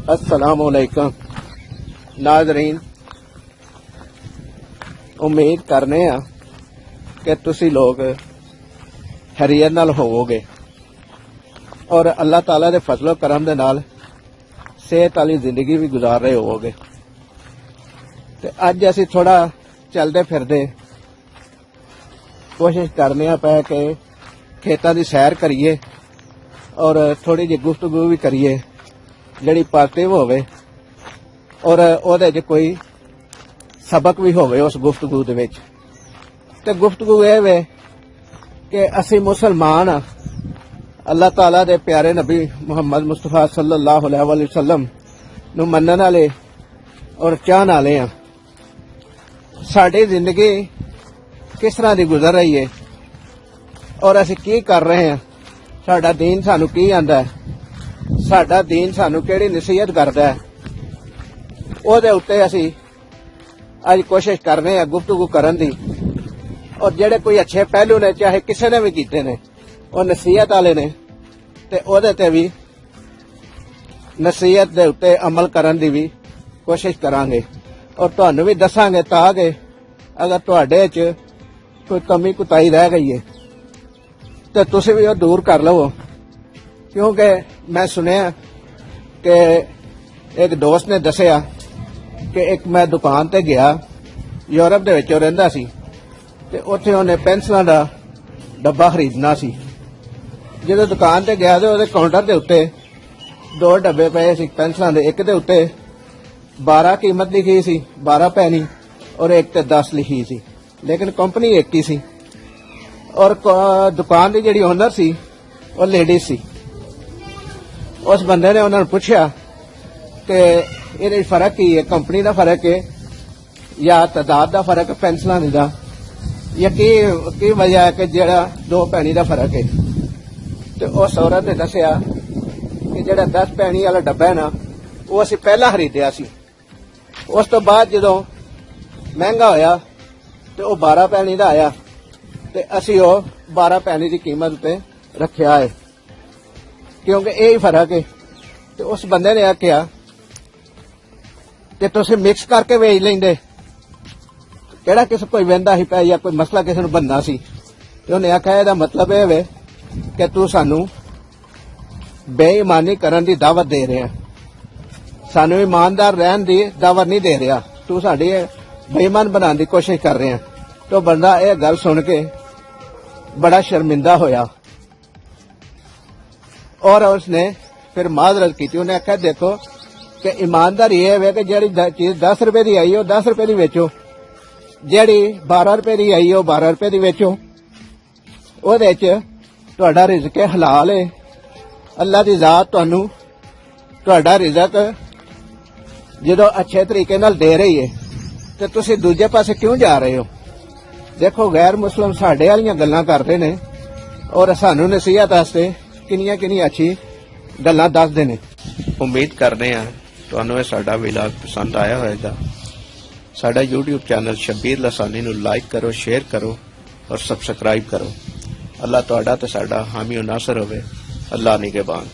अस्सलामुअलैकुम नाज़रीन, उम्मीद करने कि तुसी लोग खैरियत नाल होवोगे और अल्लाह ताला दे फजलो करम दे नाल सेहत वाली जिंदगी भी गुजार रहे होवोगे। ते अज असी थोड़ा चलदे फिरदे कोशिश करने पे कि खेतां दी सैर करिए और थोड़ी जी गुफ्तगू भी करिए जिहड़ी पॉजिटिव होवे और ओहदे च कोई सबक भी होवे उस गुफ्तगू दे विच। ते गुफ्तगू इह वे कि असी मुसलमान अल्लाह ताला दे प्यारे नबी मुहम्मद मुस्तफा सल्लल्लाहु अलैहि वसल्लम नूं मन्नण वाले और चाहण वाले हां। साडी जिंदगी किस तरह दी गुजर रही है और असी की कर रहे हैं, साडा दीन सानू की आंदा है, साडा दीन सानू किहड़ी नसीहत करदा है, ओहदे उत्ते असी अज कोशिश कर रहे हैं गुफ्तगू करन दी। और जेड़े कोई अच्छे पहलू ने चाहे किसी ने भी कीते ने वो नसीहत वाले ने ते ओहदे ते भी नसीहत दे उत्ते अमल करन दी भी कोशिश करांगे और तुहानू भी दसांगे ताकि अगर तुहाडे च कोई कमी कुताही रह गई है तो तुसी भी वो दूर कर लवो। क्योंकि मैं सुनिया कि एक दोस्त ने दसिया कि एक मैं दुकान ते गया, यूरोप दे विच रहिंदा सी ते उत्थे उहने पेंसिलां दा डब्बा खरीदना सी। जदों दुकान ते गया ते ओहदे काउंटर दे उत्ते दो डब्बे पए सी पेंसिलां दे, एक दे उत्ते 12 कीमत लिखी सी 12 पैनी और एक ते 10 लिखी सी, लेकिन कंपनी एक ही सी और दुकान की जिहड़ी ओनर सी वो लेडीज सी। उस बंदे ने उन्होंने पूछा कि ये फर्क की है, कंपनी का फर्क है या तादाद का फर्क पेंसिलों का, या की वजह है कि जेड़ा 2 पैनी का फर्क है। तो उस औरत ने दसिया कि जेड़ा 10 पैनी वाला डब्बा है ना वो असी पहला खरीदया सी, उस तो बाद जो महंगा होया तो 12 पैनी का आया ते असी वो 12 पैनी की कीमत उत्ते रखिया है, क्योंकि यही फर्क है। तो उस बंदे ने आख्या कि तुसीं मिक्स करके वेच लेंदे, केड़ा किस कोई वेंदा ही पै या कोई मसला किसी नूं बनना सी। ते उहने आख्या इहदा मतलब यह वे कि तू सानू बेईमानी करन दी दावत दे रहा, सानू ईमानदार रहन दी दावत नहीं दे रहा, तू साडी बेईमान बनाने की कोशिश कर रहे हैं। तो बंदा यह गल सुन के बड़ा शर्मिंदा होया और उसने फिर माजरत की। उन्हें आख्या देखो कि ईमानदारी यह है कि जी चीज 10 रुपए की आई हो 10 रुपए की बेचो, जी 12 रुपए की आई हो 12 रुपए की बेचो, ओहदे च तुहाडा रिज़्क हलाल है, अल्लाह की जात तुहानू तुहाडा रिज़्क जदों अच्छे तरीके नाल दे रही है तो तुसीं दूजे पासे क्यों जा रहे हो। देखो गैर मुस्लिम साडे वालियां गल्लां करदे ने और सानू नसीहत वास्ते किनियां किनियां अच्छी गल्लां दसदे ने। उम्मीद करने हैं तुहानू साडा व्लॉग पसंद आया होगा। साडा YouTube चैनल शब्बीर लसानी नू लाइक करो, शेयर करो और सबसक्राइब करो। अल्लाह तुहाडा ते साडा हामी और नासर होवे। अल्लाह निगहबान।